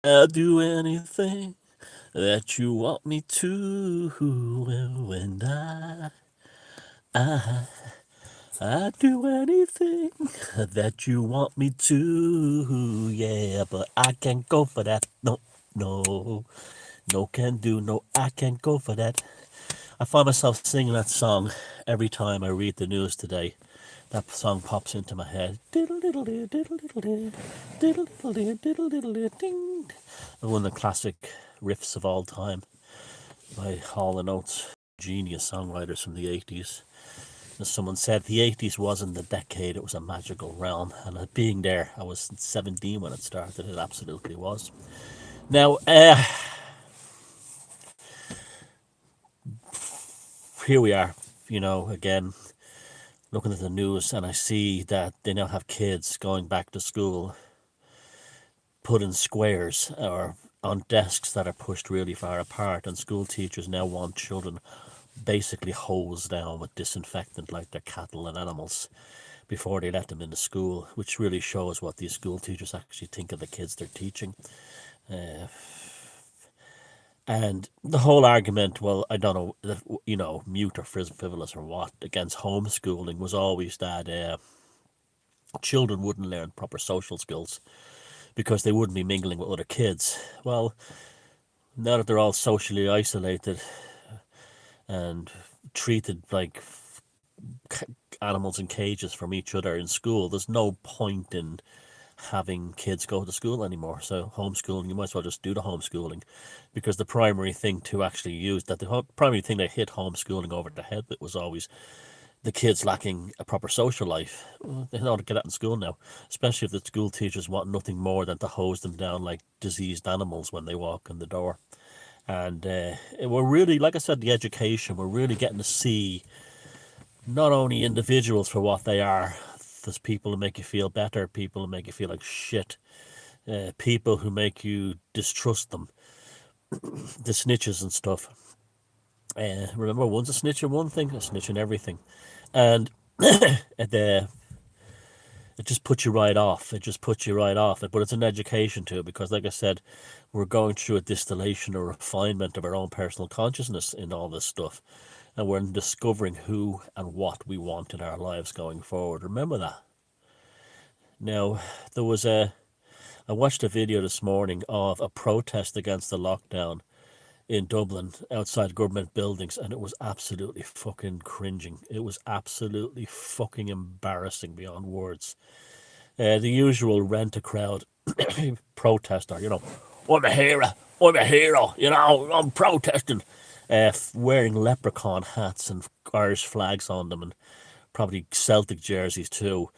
I'll do anything that you want me to, and I, I'd do anything that you want me to, yeah, but I can't go for that. No, no, no can do, no, I can't go for that. I find myself singing that song every time I read the news today. That song pops into my head. Diddle diddle diddle diddle diddle diddle diddle diddle diddle diddle diddle ding. One of the classic riffs of all time by Hall and Oates, genius songwriters from the 80s. As someone said, the 80s wasn't a decade, it was a magical realm. And being there, I was 17 when it started, it absolutely was. Now, here we are, again, looking at the news, and I see that they now have kids going back to school put in squares or on desks that are pushed really far apart, and school teachers now want children basically hosed down with disinfectant like they're cattle and animals before they let them into school, which really shows what these school teachers actually think of the kids they're teaching. Uh, and the whole argument, well, I don't know, mute or frivolous or what, against homeschooling was always that children wouldn't learn proper social skills because they wouldn't be mingling with other kids. Well, now that they're all socially isolated and treated like animals in cages from each other in school, there's no point in having kids go to school anymore. So homeschooling, you might as well just do the homeschooling, because the primary thing to actually use that the primary thing that hit homeschooling over the head with was always the kids lacking a proper social life. Well, they know how to get that in school now, especially if the school teachers want nothing more than to hose them down like diseased animals when they walk in the door. And we're really, like I said, the education, we're really getting to see not only individuals for what they are. There's people who make you feel better, people who make you feel like shit, people who make you distrust them, the snitches and stuff. Remember, one's a snitch in one thing, a snitch in everything. And the it just puts you right off. It just puts you right off. But it's an education too, because, like I said, we're going through a distillation or refinement of our own personal consciousness in all this stuff. And we're discovering who and what we want in our lives going forward. Remember that. Now, there was I watched a video this morning of a protest against the lockdown in Dublin outside government buildings, and it was absolutely fucking cringing. It was absolutely fucking embarrassing beyond words. The usual rent a crowd protester, I'm a hero, I'm a hero, I'm protesting, wearing leprechaun hats and Irish flags on them, and probably Celtic jerseys too.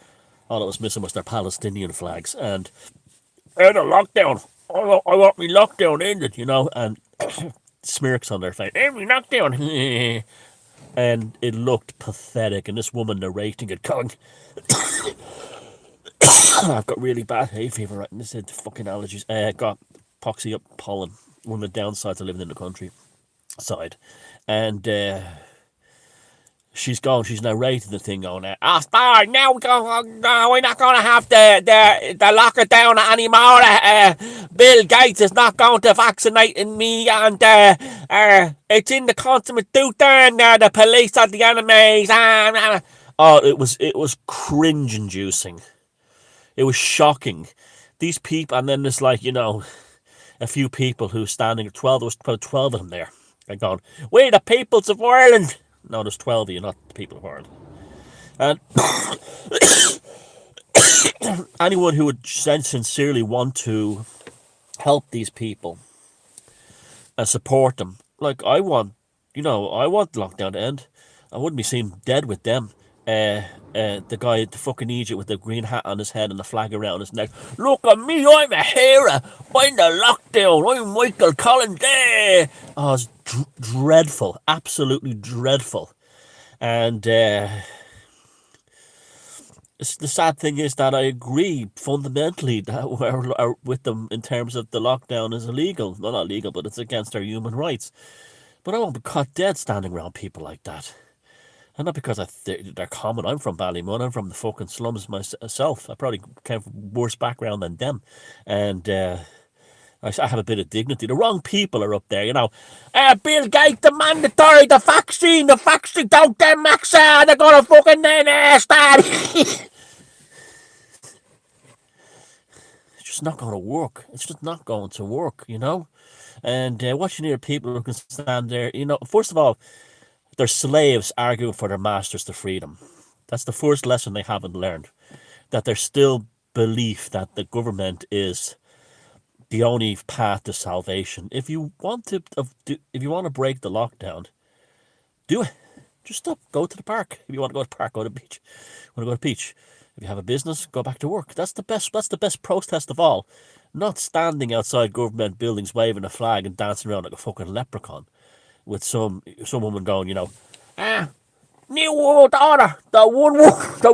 All it was missing was their Palestinian flags. And the lockdown, I want me lockdown ended, and smirks on their face. Hey, me lockdown. And it looked pathetic. And this woman narrating it, going, I've got really bad hay fever right now. This is fucking allergies. Got poxy up pollen. One of the downsides of living in the countryside. And she's gone. She's narrating the thing on there. Sorry, now we're not going to have the lockdown anymore. Bill Gates is not going to vaccinate me, and it's in the constitution. The police are the enemies. Oh, it was cringe inducing. It was shocking. These people, and then there's like a few people who standing. 12. There was about 12 of them there. They're going, "We're the peoples of Ireland." No, there's 12 of you, not the people of Ireland. And anyone who would sincerely want to help these people and support them, like I want lockdown to end. I wouldn't be seen dead with them. The guy, the fucking Egypt with the green hat on his head and the flag around his neck. Look at me, I'm a hero. I'm the lockdown. I'm Michael Collins. Oh, it's dreadful, absolutely dreadful. And the sad thing is that I agree fundamentally that we're with them in terms of the lockdown is illegal. Well, not illegal, but it's against our human rights. But I won't be caught dead standing around people like that. And not because they're common. I'm from Ballymun. I'm from the fucking slums myself. I probably came from worse background than them. And I have a bit of dignity. The wrong people are up there, you know. Bill Gates, the mandatory, the vaccine, don't get max out, they're gonna fucking start. It's just not going to work. It's just not going to work, you know. And what you need are people who can stand there, you know. First of all, they're slaves arguing for their masters to freedom. That's the first lesson they haven't learned. That there's still belief that the government is the only path to salvation. If you want to break the lockdown, do it. Just stop. Go to the park. If you want to go to the park, go to the beach. Want to go to the beach? If you have a business, go back to work. That's the best. That's the best protest of all. Not standing outside government buildings waving a flag and dancing around like a fucking leprechaun, with some woman going, you know, ah, new world order, the one world, the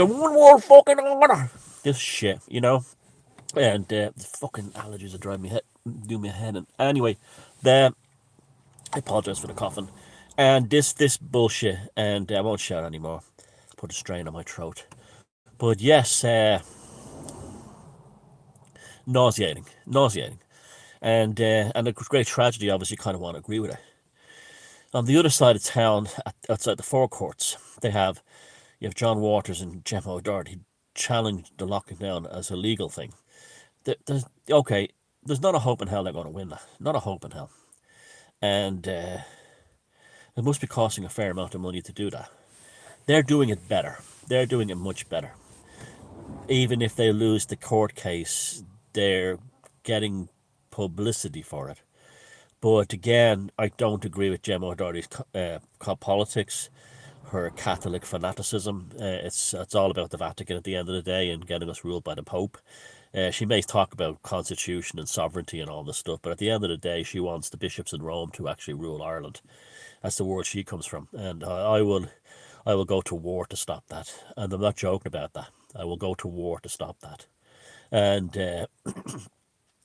one world fucking order. This shit, you know. And the fucking allergies are driving me head, do me a head. And anyway, I apologize for the coughing, and this bullshit. And I won't shout anymore. Put a strain on my throat. But yes, nauseating, and a great tragedy. Obviously, you kind of want to agree with it. On the other side of town, outside the forecourts, you have John Waters and Gemma O'Doherty challenged the locking down as a legal thing. Okay, there's not a hope in hell they're going to win that. Not a hope in hell, and it must be costing a fair amount of money to do that. They're doing it better. They're doing it much better. Even if they lose the court case, they're getting publicity for it. But again, I don't agree with Gemma O'Doherty's politics, her Catholic fanaticism. It's all about the Vatican at the end of the day and getting us ruled by the Pope. She may talk about constitution and sovereignty and all this stuff, but at the end of the day, she wants the bishops in Rome to actually rule Ireland. That's the world she comes from, and I will go to war to stop that. And I'm not joking about that. I will go to war to stop that. And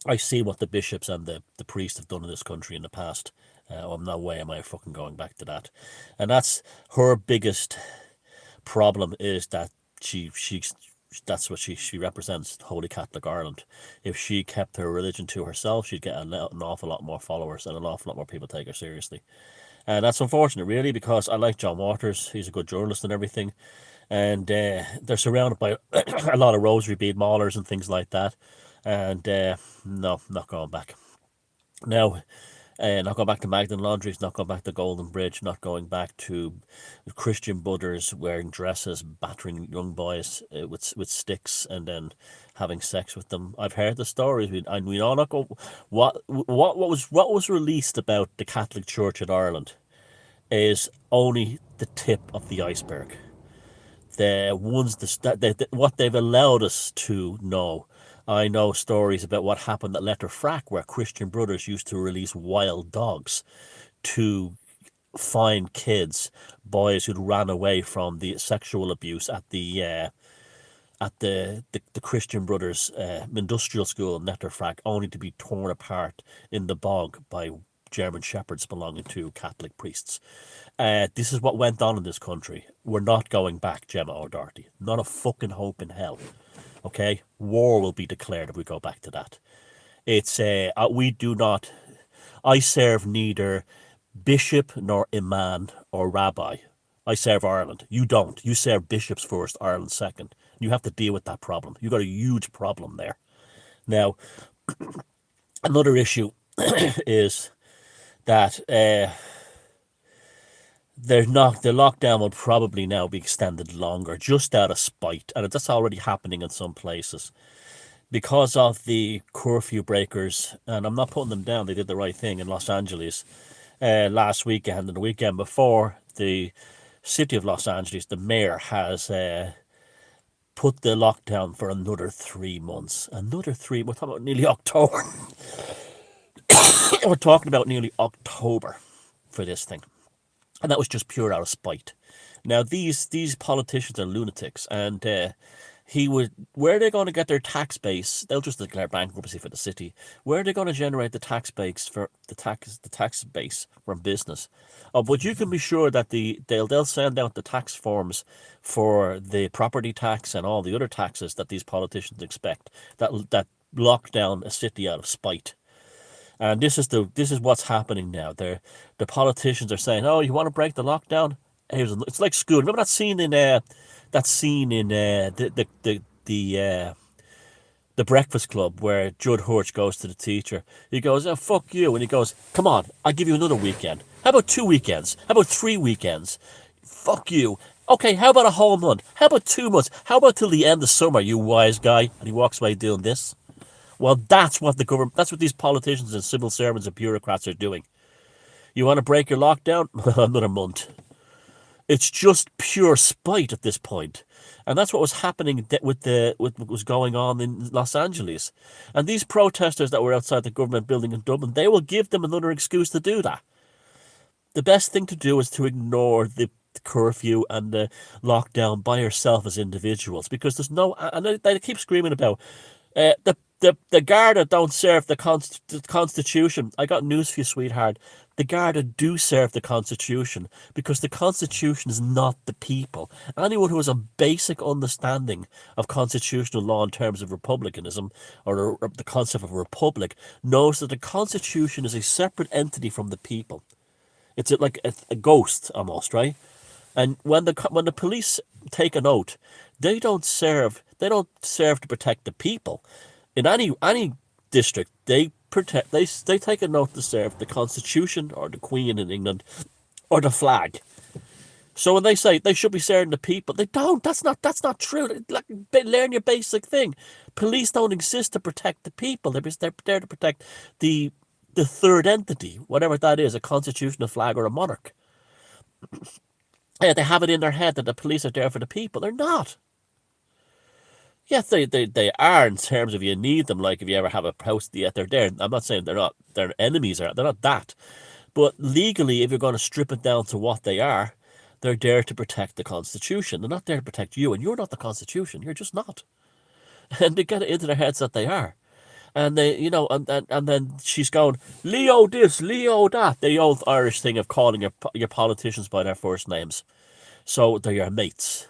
I see what the bishops and the priests have done in this country in the past. No way am I fucking going back to that. And that's her biggest problem, is that she that's what she represents, Holy Catholic Ireland. If she kept her religion to herself, she'd get an awful lot more followers and an awful lot more people take her seriously. And that's unfortunate, really, because I like John Waters. He's a good journalist and everything. And they're surrounded by a lot of rosary bead maulers and things like that. And no, not going back. Now, not going back to Magdalen Laundries, not going back to Golden Bridge, not going back to Christian budders wearing dresses, battering young boys with sticks, and then having sex with them. I've heard the stories, and we all not go. What was released about the Catholic Church in Ireland is only the tip of the iceberg. The ones what they've allowed us to know. I know stories about what happened at Letterfrack, where Christian brothers used to release wild dogs to find kids, boys who'd ran away from the sexual abuse at the Christian Brothers industrial school in Letterfrack, only to be torn apart in the bog by German shepherds belonging to Catholic priests. This is what went on in this country. We're not going back, Gemma O'Doherty. Not a fucking hope in hell. Okay, war will be declared if we go back to that. It's we do not. I serve neither bishop nor imam or rabbi. I serve Ireland. You don't. You serve bishops first, Ireland second. You have to deal with that problem. You've got a huge problem there. Now, another issue is that they're not. The lockdown will probably now be extended longer, just out of spite, and that's already happening in some places because of the curfew breakers. And I'm not putting them down; they did the right thing in Los Angeles last weekend and the weekend before. The city of Los Angeles, the mayor has put the lockdown for another 3 months. Another three. We're talking about nearly October. We're talking about nearly October for this thing. And that was just pure out of spite. Now, these politicians are lunatics, and Where are they going to get their tax base? They'll just declare bankruptcy for the city. Where are they going to generate the tax base for the tax base from business? Oh, but you can be sure that they'll send out the tax forms for the property tax and all the other taxes that these politicians expect, that lock down a city out of spite. And this is what's happening now. The politicians are saying, "Oh, you want to break the lockdown? It's like school. Remember that scene in the Breakfast Club where Judd Hirsch goes to the teacher. He goes, "Oh, fuck you," and he goes, "Come on, I'll give you another weekend. How about 2 weekends? How about 3 weekends? Fuck you. Okay, how about a whole month? How about 2 months? How about till the end of summer, you wise guy?" And he walks away doing this. Well, that's what these politicians and civil servants and bureaucrats are doing. You want to break your lockdown? Another month. It's just pure spite at this point. And that's what was happening with what was going on in Los Angeles. And these protesters that were outside the government building in Dublin, they will give them another excuse to do that. The best thing to do is to ignore the curfew and the lockdown by yourself as individuals, because there's no, and they keep screaming about the Garda don't serve the Constitution. I got news for you, sweetheart. The Garda do serve the Constitution, because the Constitution is not the people. Anyone who has a basic understanding of constitutional law in terms of republicanism, or the concept of a republic, knows that the Constitution is a separate entity from the people. It's like a ghost almost, right? And when the police take an oath, they don't serve to protect the people. In any district, they take an oath to serve the Constitution or the Queen in England or the flag. So when they say they should be serving the people, they don't. That's not true. Like, learn your basic thing. Police don't exist to protect the people. They're there to protect the third entity, whatever that is, a constitution, a flag, or a monarch. Yeah, they have it in their head that the police are there for the people. They're not. Yes, they are in terms of you need them. Like if you ever have a house, yeah, they're there. I'm not saying they're not. Their enemies are. They're not that. But legally, if you're going to strip it down to what they are, they're there to protect the Constitution. They're not there to protect you, and you're not the Constitution. You're just not. And they get it into their heads that they are. And they, and then she's going, Leo this, Leo that. The old Irish thing of calling your politicians by their first names. So they're your mates.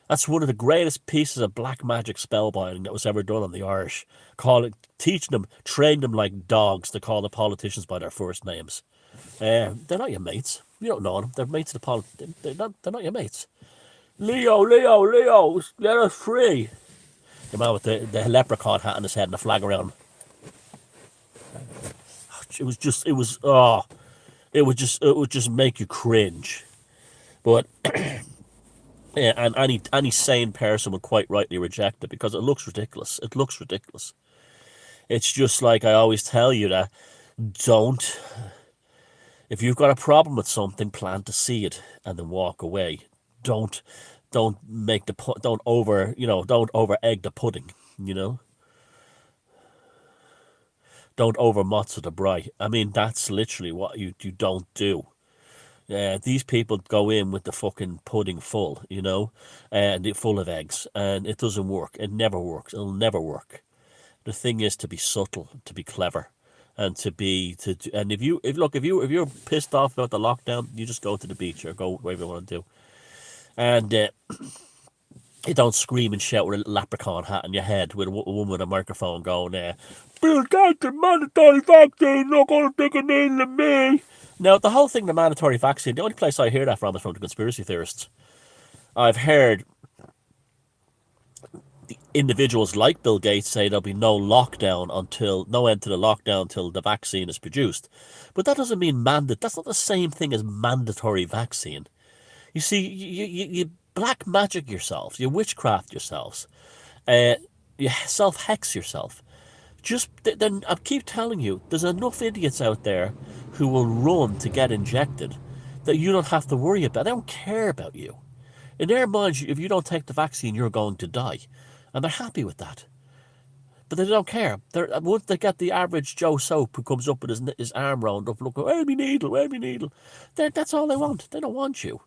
That's one of the greatest pieces of black magic spellbinding that was ever done on the Irish. Teaching them, training them like dogs to call the politicians by their first names. They're not your mates. You don't know them. They're mates of the they're not your mates. Leo, let us free. The man with the leprechaun hat on his head and the flag around him. It would just make you cringe. But yeah, and any sane person would quite rightly reject it, because it looks ridiculous. It looks ridiculous. It's just like I always tell you that if you've got a problem with something, plant a seed and then walk away. Don't make don't over egg the pudding. Don't over matzo the bride. I mean, that's literally what you don't do. These people go in with the fucking pudding full, and full of eggs, and it doesn't work. It never works. It'll never work. The thing is to be subtle, to be clever, and if you're pissed off about the lockdown, you just go to the beach or go wherever you want to do, and you don't scream and shout with a leprechaun hat on your head with a woman with a microphone going, Bill Gates, the mandatory vaccine, not going to take a needle in me. Now, the whole thing, the mandatory vaccine, the only place I hear that from is from the conspiracy theorists. I've heard the individuals like Bill Gates say there'll be no end to the lockdown until the vaccine is produced. But that doesn't mean that's not the same thing as mandatory vaccine. You see, you black magic yourselves, you witchcraft yourselves, you self-hex yourself. Then I keep telling you, there's enough idiots out there who will run to get injected that you don't have to worry about. They don't care about you. In their minds, if you don't take the vaccine, you're going to die. And they're happy with that. But they don't care. Once they get the average Joe Soap who comes up with his arm round up, looking, where's me needle? That's all they want. They don't want you.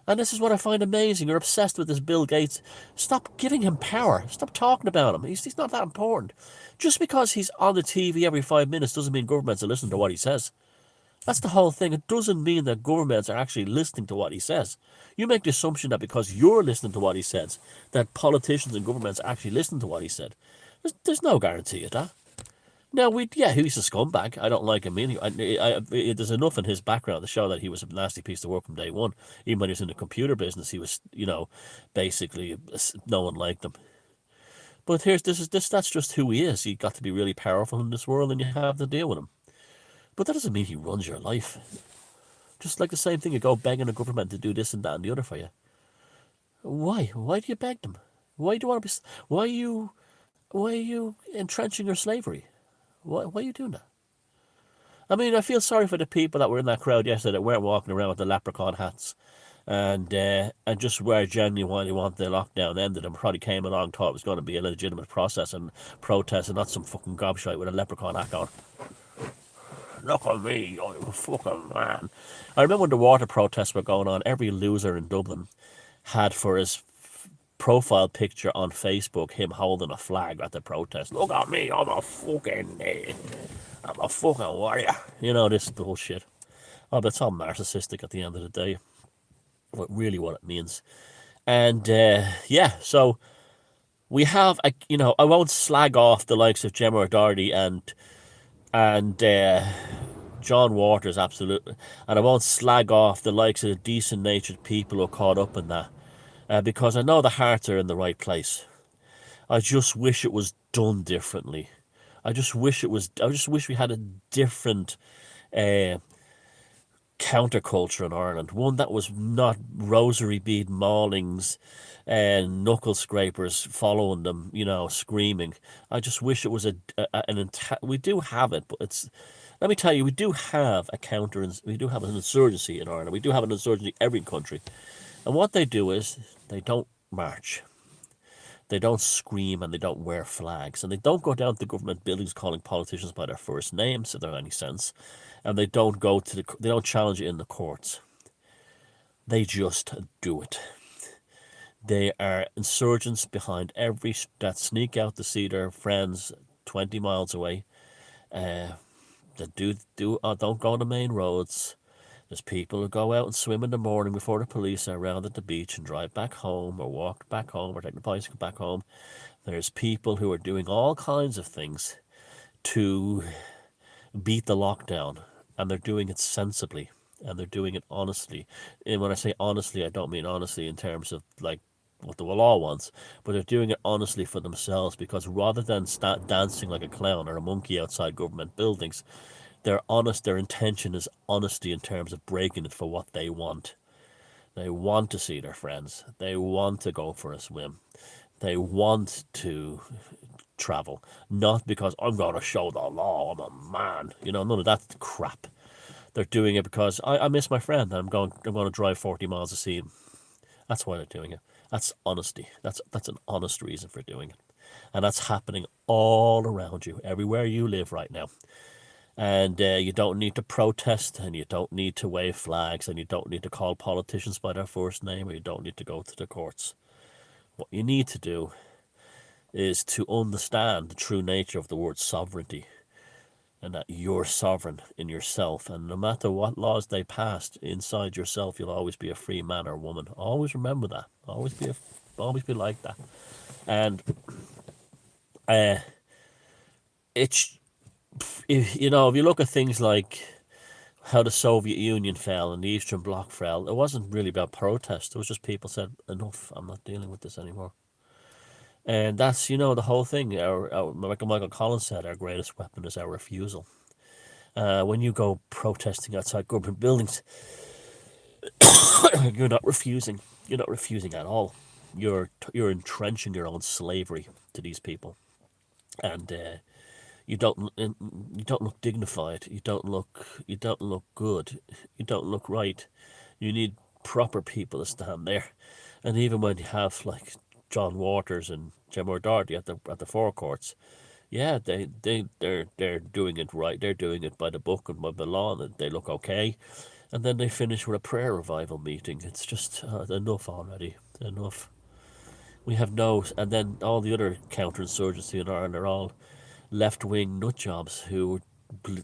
And this is what I find amazing. You're obsessed with this Bill Gates. Stop giving him power. Stop talking about him. He's not that important. Just because he's on the TV every 5 minutes doesn't mean governments are listening to what he says. That's the whole thing. It doesn't mean that governments are actually listening to what he says. You make the assumption that because you're listening to what he says, that politicians and governments actually listen to what he said. There's no guarantee of that. Now, he's a scumbag. I don't like him. There's enough in his background to show that he was a nasty piece of work from day one. Even when he was in the computer business, he was, basically, no one liked him. But that's just who he is. He got to be really powerful in this world, and you have to deal with him. But that doesn't mean he runs your life. Just like the same thing, you go begging the government to do this and that and the other for you. Why? Why do you beg them? Why do you want to be? Why are you entrenching your slavery? Why are you doing that? I mean, I feel sorry for the people that were in that crowd yesterday that weren't walking around with the leprechaun hats and just were genuinely want the lockdown ended and probably came along, thought it was going to be a legitimate process and protest and not some fucking gobshite with a leprechaun hat on. Look at me, I'm a fucking man. I remember when the water protests were going on, every loser in Dublin had for his profile picture on Facebook him holding a flag at the protest. Look at me, I'm a fucking warrior. This bullshit. Oh, but it's all narcissistic at the end of the day. What it means. And so we have, I won't slag off the likes of Gemma O'Doherty and John Waters, absolutely. And I won't slag off the likes of the decent-natured people who are caught up in that. Because I know the hearts are in the right place. I just wish it was done differently. I just wish we had a different counterculture in Ireland. One that was not rosary bead maulings and knuckle scrapers following them, screaming. I just wish it was we do have it, but it's. Let me tell you, we do have we do have an insurgency in Ireland. We do have an insurgency in every country. And what they do is they don't march. They don't scream and they don't wear flags. And they don't go down to government buildings calling politicians by their first names, if there any sense. And they don't they don't challenge it in the courts. They just do it. They are insurgents behind that sneak out to see their friends 20 miles away. That don't go on the main roads. There's people who go out and swim in the morning before the police are around at the beach and drive back home or walk back home or take the bicycle back home. There's people who are doing all kinds of things to beat the lockdown, and they're doing it sensibly and they're doing it honestly. And when I say honestly, I don't mean honestly in terms of like what the law wants, but they're doing it honestly for themselves, because rather than dancing like a clown or a monkey outside government buildings, they're honest. Their intention is honesty in terms of breaking it for what they want. They want to see their friends. They want to go for a swim. They want to travel. Not because I'm going to show the law, I'm a man. None of that crap. They're doing it because I miss my friend and I'm going to drive 40 miles to see him. That's why they're doing it. That's honesty. That's an honest reason for doing it. And that's happening all around you, everywhere you live right now. And you don't need to protest, and you don't need to wave flags, and you don't need to call politicians by their first name, or you don't need to go to the courts. What you need to do is to understand the true nature of the word sovereignty, and that you're sovereign in yourself, and no matter what laws they passed inside yourself, you'll always be a free man or woman. Always remember that. Always be like that. And it's. If you look at things like how the Soviet Union fell and the Eastern Bloc fell, it wasn't really about protest. It was just people said, enough, I'm not dealing with this anymore. And that's, the whole thing. Like Michael Collins said, our greatest weapon is our refusal. When you go protesting outside government buildings, you're not refusing. You're not refusing at all. You're entrenching your own slavery to these people. And you don't look dignified. You don't look good. You don't look right. You need proper people to stand there. And even when you have like John Waters and Gemma O'Doherty at the forecourts, yeah, they're doing it right. They're doing it by the book and by the law, and they look okay. And then they finish with a prayer revival meeting. It's just enough already. Enough. We have no, and then all the other counterinsurgency in Ireland are all left-wing nut jobs who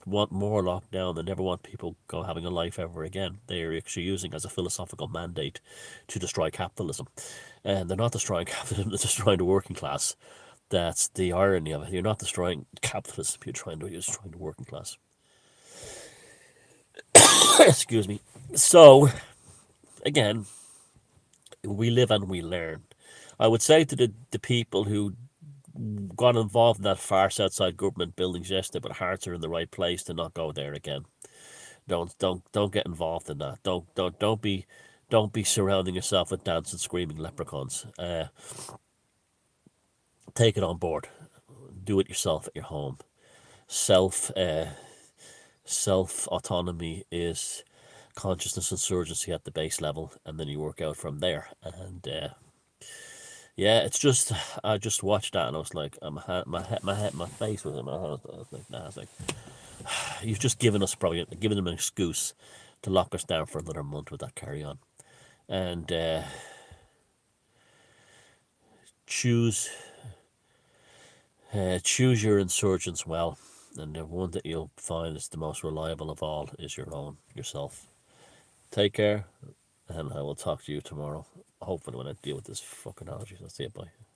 want more lockdown. They never want people go having a life ever again. They're actually using as a philosophical mandate to destroy capitalism, and they're not destroying capitalism; they're destroying the working class. That's the irony of it. You're not destroying capitalism; you're destroying the working class. Excuse me. So again, we live and we learn. I would say to the people who got involved in that farce outside government buildings yesterday, but hearts are in the right place, to not go there again. Don't get involved in that. Don't be surrounding yourself with dancing, screaming leprechauns. Take it on board. Do it yourself at your home. Self self autonomy is consciousness insurgency at the base level, and then you work out from there. And yeah, it's just I just watched that and I was like, my face was in my hand. I was like, nah, I was like, you've just given us probably given them an excuse to lock us down for another month with that carry on, and choose choose your insurgents well, and the one that you'll find is the most reliable of all is your own yourself. Take care, and I will talk to you tomorrow. Hopefully, when I deal with this fucking allergies, I'll see you. Bye.